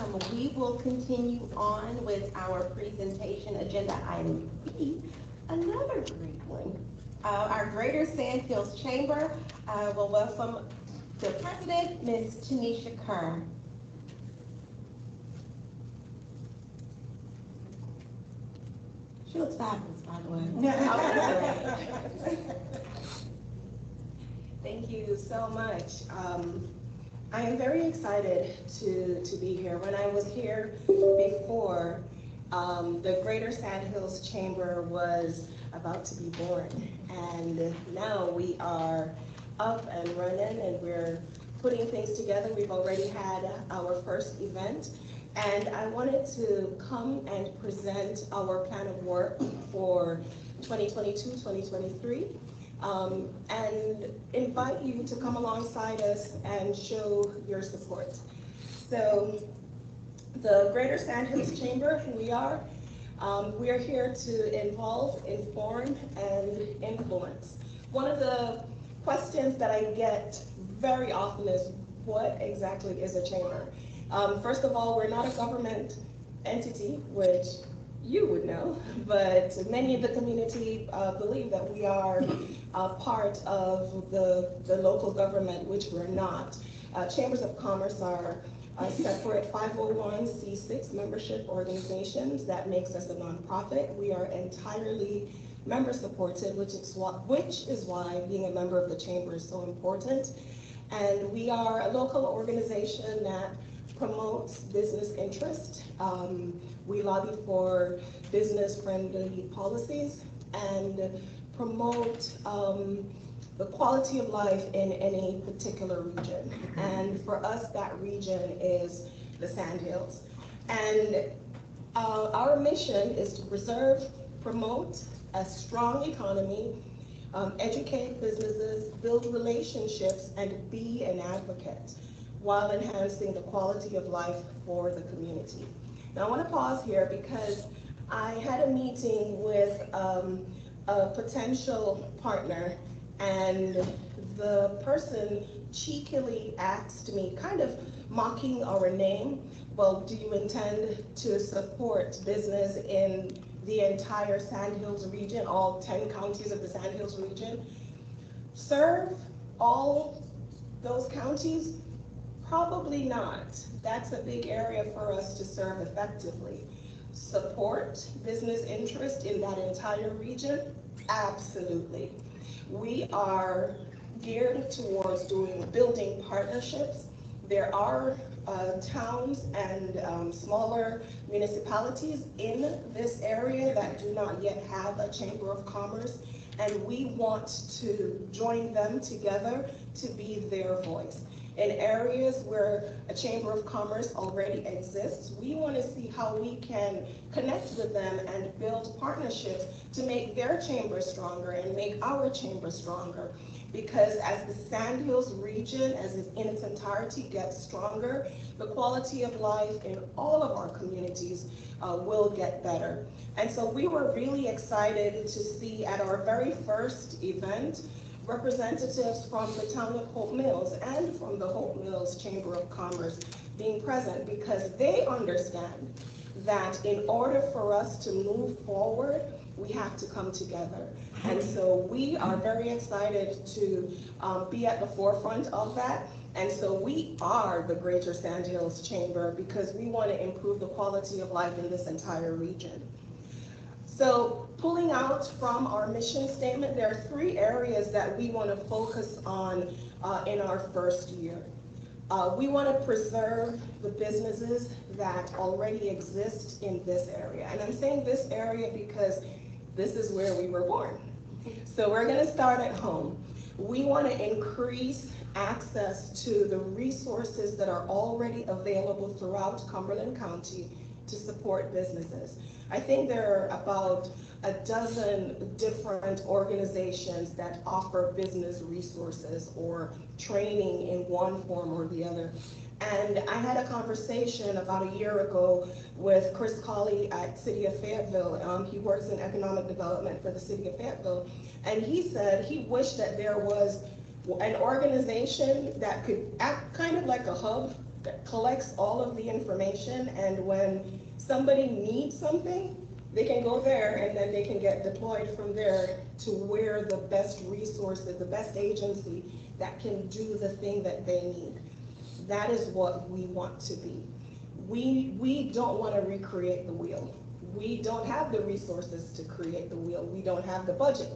We will continue on with our presentation agenda item B, another great one. Our Greater Sandhills Chamber will welcome the president, Ms. Taneshia Kerr. She looks fabulous, by the way. Thank you so much. I am very excited to be here. When I was here before, the Greater Sandhills Chamber was about to be born. And now we are up and running and we're putting things together. We've already had our first event. And I wanted to come and present our plan of work for 2022-2023. And invite you to come alongside us and show your support. So the Greater Sandhills Chamber, who we are here to involve, inform, and influence. One of the questions that I get very often is, what exactly is a chamber? First of all, we're not a government entity, which you would know, but many of the community believe that we are part of the local government, which we're not. Chambers of Commerce are separate 501c6 membership organizations. That makes us a nonprofit. We are entirely member supported, which is why being a member of the chamber is so important. And we are a local organization that promotes business interest. We lobby for business-friendly policies and promote the quality of life in any particular region. And for us, that region is the Sandhills. And our mission is to preserve, promote a strong economy, educate businesses, build relationships, and be an advocate while enhancing the quality of life for the community. Now I want to pause here because I had a meeting with a potential partner, and the person cheekily asked me, kind of mocking our name, well, do you intend to support business in the entire Sandhills region, all 10 counties of the Sandhills region? Serve all those counties? Probably not. That's a big area for us to serve effectively. Support business interest in that entire region? Absolutely. We are geared towards building partnerships. There are towns and smaller municipalities in this area that do not yet have a Chamber of Commerce, and we want to join them together to be their voice. In areas where a Chamber of Commerce already exists, we want to see how we can connect with them and build partnerships to make their chamber stronger and make our chamber stronger. Because as the Sandhills region, in its entirety, gets stronger, the quality of life in all of our communities will get better. And so we were really excited to see at our very first event representatives from the town of Hope Mills and from the Hope Mills Chamber of Commerce being present, because they understand that in order for us to move forward, we have to come together. And so we are very excited to be at the forefront of that. And so we are the Greater Sandhills Chamber because we want to improve the quality of life in this entire region. So pulling out from our mission statement, there are 3 areas that we want to focus on in our first year. We want to preserve the businesses that already exist in this area. And I'm saying this area because this is where we were born. So we're going to start at home. We want to increase access to the resources that are already available throughout Cumberland County to support businesses. I think there are about a dozen different organizations that offer business resources or training in one form or the other. And I had a conversation about a year ago with Chris Colley at City of Fayetteville. He works in economic development for the City of Fayetteville. And he said he wished that there was an organization that could act kind of like a hub that collects all of the information, and when somebody needs something, they can go there and then they can get deployed from there to where the best resources, the best agency that can do the thing that they need. That is what we want to be. We don't want to recreate the wheel. We don't have the resources to create the wheel. We don't have the budget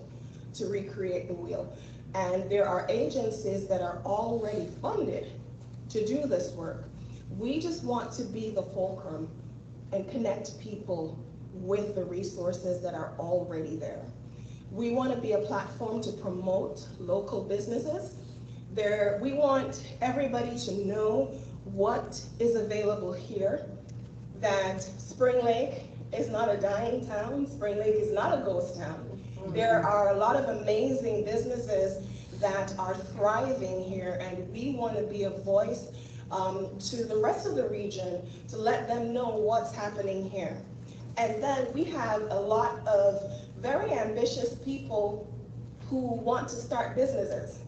to recreate the wheel. And there are agencies that are already funded to do this work. We just want to be the fulcrum and connect people with the resources that are already there. We want to be a platform to promote local businesses. We want everybody to know what is available here, that Spring Lake is not a dying town, Spring Lake is not a ghost town. There are a lot of amazing businesses that are thriving here, and we want to be a voice to the rest of the region to let them know what's happening here. And then we have a lot of very ambitious people who want to start businesses,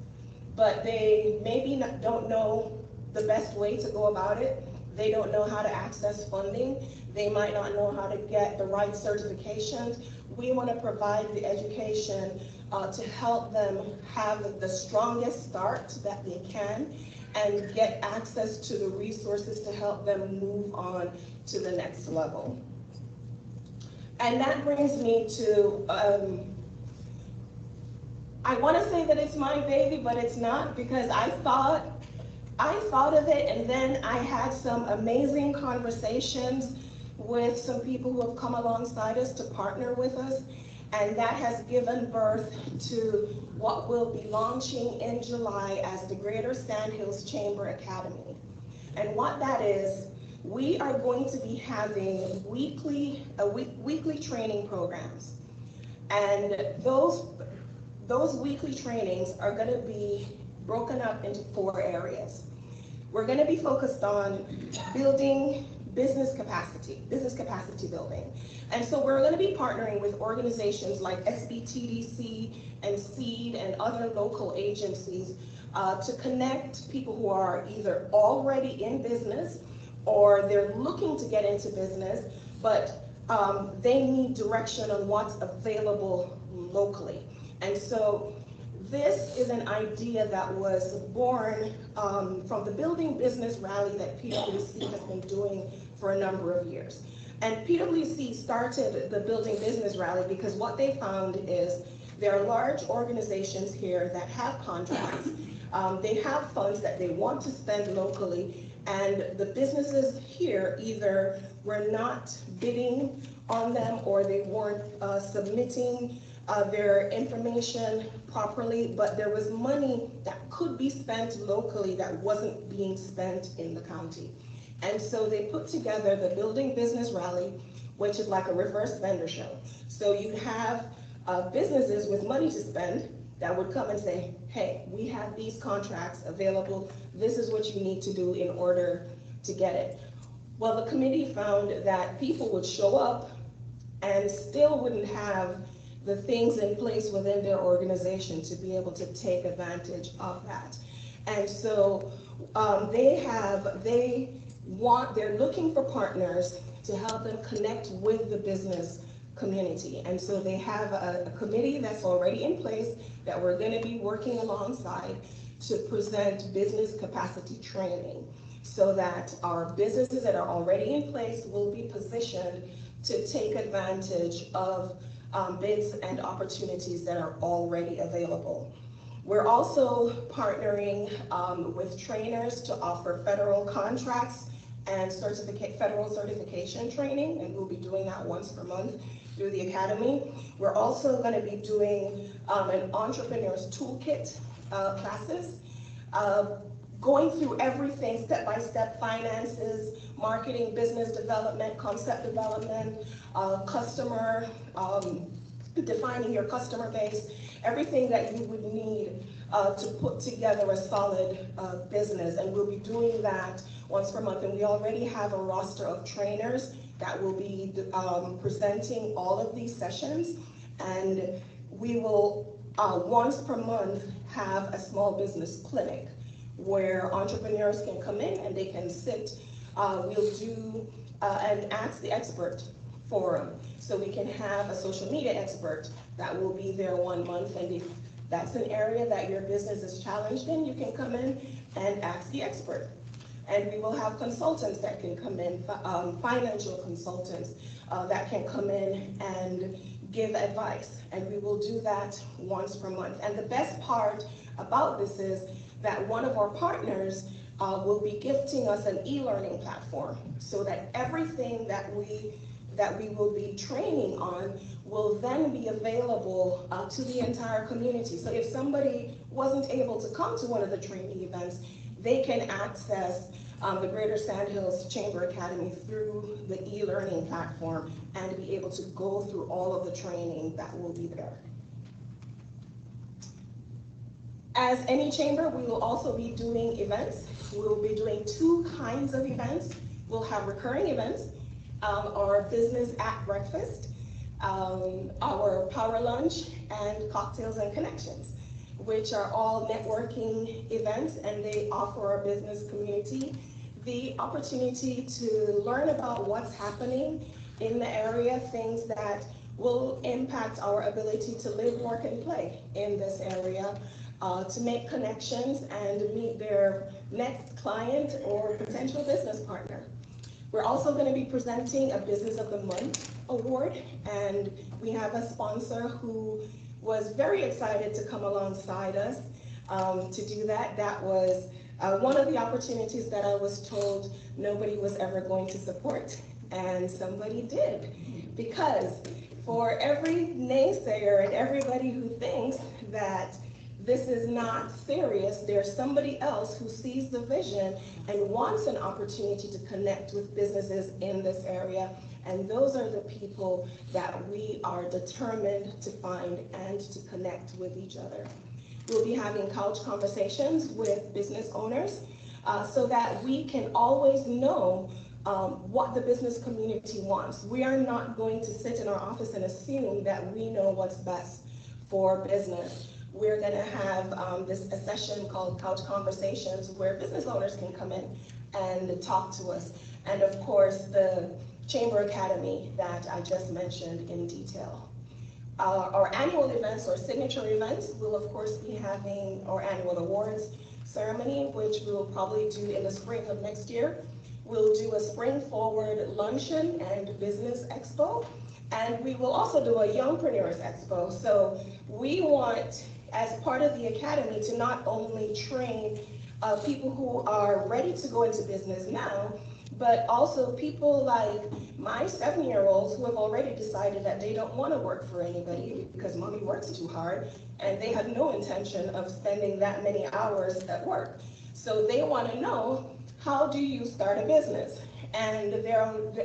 but they maybe don't know the best way to go about it. They don't know how to access funding. They might not know how to get the right certifications. We want to provide the education to help them have the strongest start that they can and get access to the resources to help them move on to the next level. And that brings me to, I want to say that it's my baby, but it's not, because I thought of it, and then I had some amazing conversations with some people who have come alongside us to partner with us, and that has given birth to what will be launching in July as the Greater Sandhills Chamber Academy. And what that is, we are going to be having weekly training programs, and those weekly trainings are going to be broken up into 4 areas. We're going to be focused on building business capacity building. And so we're going to be partnering with organizations like SBTDC and SEED and other local agencies to connect people who are either already in business or they're looking to get into business, but they need direction on what's available locally. And so this is an idea that was born from the Building Business Rally that PwC has been doing for a number of years. And PwC started the Building Business Rally because what they found is there are large organizations here that have contracts. They have funds that they want to spend locally, and the businesses here either were not bidding on them or they weren't submitting their information properly, but there was money that could be spent locally that wasn't being spent in the county. And so they put together the Building Business Rally, which is like a reverse vendor show. So you'd have businesses with money to spend that would come and say, hey, we have these contracts available. This is what you need to do in order to get it. Well, the committee found that people would show up and still wouldn't have the things in place within their organization to be able to take advantage of that. And so they're looking for partners to help them connect with the business community. And so they have a committee that's already in place that we're going to be working alongside to present business capacity training so that our businesses that are already in place will be positioned to take advantage of bids and opportunities that are already available. We're also partnering with trainers to offer federal contracts and federal certification training, and we'll be doing that once per month through the academy. We're also going to be doing an entrepreneur's toolkit classes, going through everything step-by-step: finances, marketing, business development, concept development, customer, defining your customer base, everything that you would need to put together a solid business. And we'll be doing that once per month. And we already have a roster of trainers that will be presenting all of these sessions. And we will, once per month, have a small business clinic where entrepreneurs can come in and they can sit. We'll do an Ask the Expert forum. So we can have a social media expert that will be there 1 month, and if that's an area that your business is challenged in, you can come in and ask the expert. And we will have consultants that can come in, financial consultants that can come in and give advice. And we will do that once per month. And the best part about this is that one of our partners will be gifting us an e-learning platform, so that everything that we will be training on will then be available to the entire community. So if somebody wasn't able to come to one of the training events, they can access the Greater Sandhills Chamber Academy through the e-learning platform and be able to go through all of the training that will be there. As any chamber, we will also be doing events. We will be doing 2 kinds of events. We'll have recurring events, our business at breakfast, our power lunch, and cocktails and connections, which are all networking events, and they offer our business community the opportunity to learn about what's happening in the area, things that will impact our ability to live, work, and play in this area, to make connections and meet their next client or potential business partner. We're also going to be presenting a Business of the Month award, and we have a sponsor who was very excited to come alongside us to do that. That was one of the opportunities that I was told nobody was ever going to support, and somebody did. Because for every naysayer and everybody who thinks that this is not serious, there's somebody else who sees the vision and wants an opportunity to connect with businesses in this area. And those are the people that we are determined to find and to connect with each other. We'll be having couch conversations with business owners so that we can always know what the business community wants. We are not going to sit in our office and assume that we know what's best for business. We're going to have a session called Couch Conversations where business owners can come in and talk to us. And of course, the Chamber Academy that I just mentioned in detail. Our annual events or signature events, we'll of course be having our annual awards ceremony, which we will probably do in the spring of next year. We'll do a Spring Forward luncheon and business expo, and we will also do a Youngpreneurs Expo. So we want, as part of the academy, to not only train people who are ready to go into business now, but also people like my 7-year-olds who have already decided that they don't want to work for anybody because mommy works too hard, and they have no intention of spending that many hours at work. So they want to know, how do you start a business? And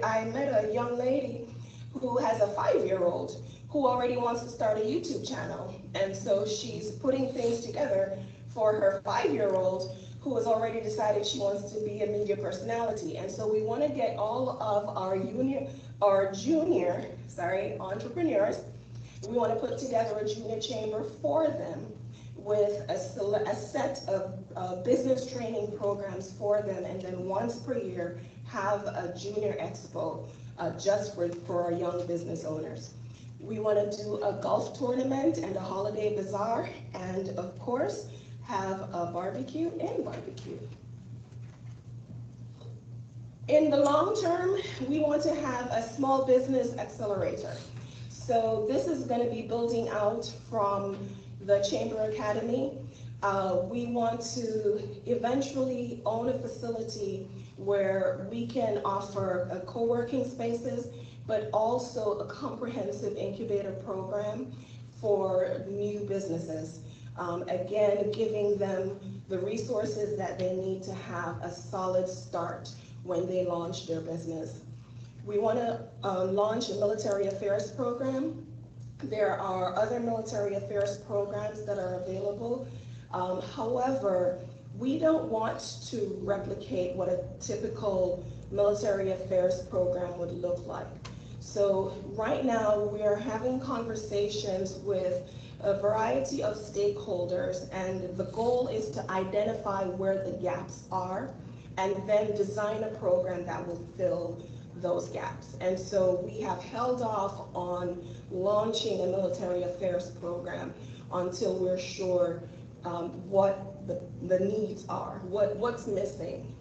I met a young lady who has a 5-year-old who already wants to start a YouTube channel. And so she's putting things together for her 5-year-old who has already decided she wants to be a media personality. And so we want to get all of our junior entrepreneurs. We want to put together a junior chamber for them with a set of business training programs for them, and then once per year have a junior expo just for our young business owners. We want to do a golf tournament and a holiday bazaar, and of course, have a barbecue and barbecue. In the long term, we want to have a small business accelerator. So this is going to be building out from the Chamber Academy. We want to eventually own a facility where we can offer co-working spaces, but also a comprehensive incubator program for new businesses. Again, giving them the resources that they need to have a solid start when they launch their business. We want to launch a military affairs program. There are other military affairs programs that are available. However, we don't want to replicate what a typical military affairs program would look like. So right now we are having conversations with a variety of stakeholders, and the goal is to identify where the gaps are and then design a program that will fill those gaps. And so we have held off on launching a military affairs program until we're sure what the needs are, what's missing.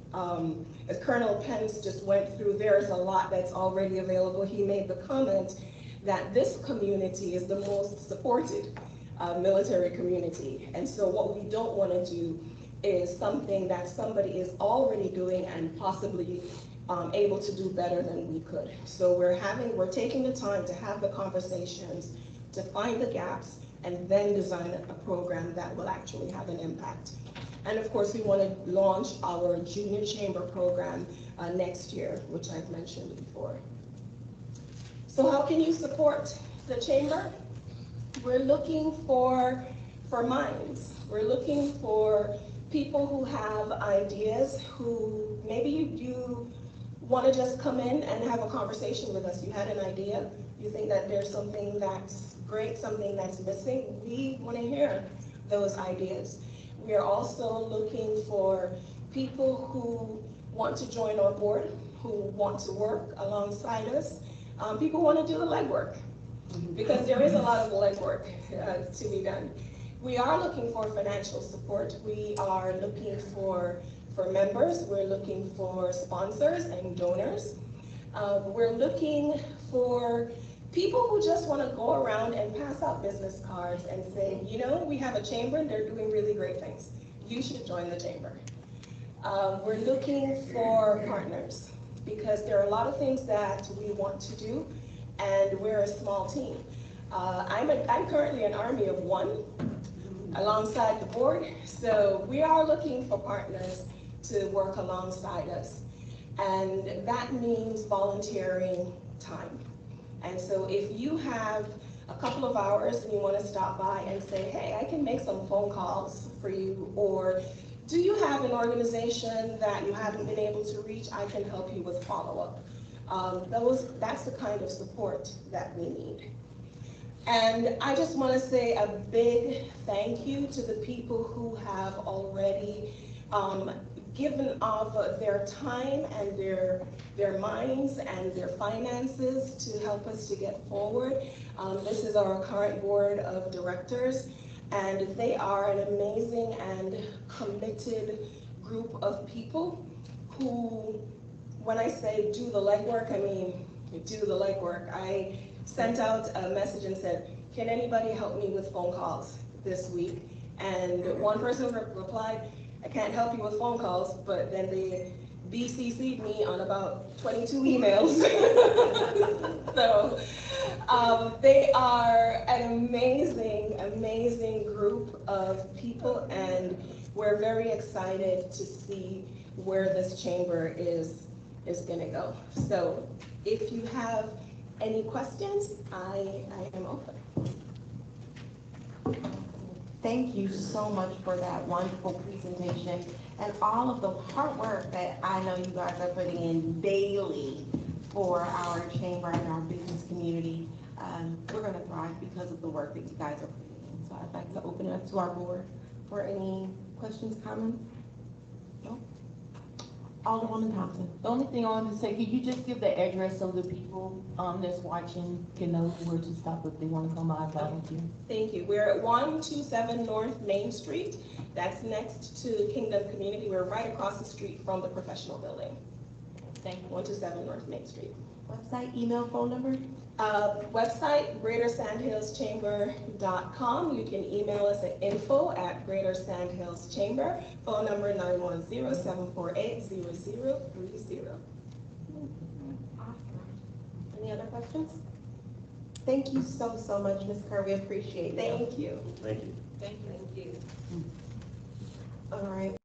As Colonel Pence just went through, there's a lot that's already available. He made the comment that this community is the most supported military community. And so what we don't want to do is something that somebody is already doing and possibly able to do better than we could. So we're taking the time to have the conversations, to find the gaps, and then design a program that will actually have an impact. And of course, we want to launch our junior chamber program next year, which I've mentioned before. So how can you support the chamber? We're looking for minds. We're looking for people who have ideas, who maybe you want to just come in and have a conversation with us. You had an idea, you think that there's something that's great, something that's missing. We want to hear those ideas. We are also looking for people who want to join our board, who want to work alongside us. People want to do the legwork, because there is a lot of legwork to be done. We are looking for financial support. We are looking for members. We're looking for sponsors and donors. We're looking for people who just want to go around and pass out business cards and say, you know, we have a chamber and they're doing really great things. You should join the chamber. We're looking for partners, because there are a lot of things that we want to do, and we're a small team. I'm currently an army of one alongside the board, so we are looking for partners to work alongside us, and that means volunteering time. And so if you have a couple of hours and you want to stop by and say, hey, I can make some phone calls for you, or do you have an organization that you haven't been able to reach? I can help you with follow-up. That's the kind of support that we need. And I just want to say a big thank you to the people who have already given of their time and their minds and their finances to help us to get forward. This is our current board of directors, and they are an amazing and committed group of people who, when I say do the legwork, I mean do the legwork. I sent out a message and said, can anybody help me with phone calls this week? And one person replied, I can't help you with phone calls, but then they BCC'd me on about 22 emails. So they are an amazing, amazing group of people, and we're very excited to see where this chamber is gonna go. So if you have any questions, I am open. Thank you so much for that wonderful presentation and all of the hard work that I know you guys are putting in daily for our chamber and our business community. We're going to thrive because of the work that you guys are putting in. So I'd like to open it up to our board for any questions, comments. No? Alderwoman Thompson. The only thing I wanted to say, could you just give the address so the people that's watching can know where to stop if they want to come by and volunteer? Thank you. We're at 127 North Main Street. That's next to Kingdom Community. We're right across the street from the professional building. Thank you. 127 North Main Street. Website, email, phone number? Website, greatersandhillschamber.com. You can email us at info@greatersandhillschamber. Phone number 910-748-0030. Awesome. Any other questions? Thank you so much, Ms. Kerr. We appreciate it. Thank you. Thank you. Thank you. All right.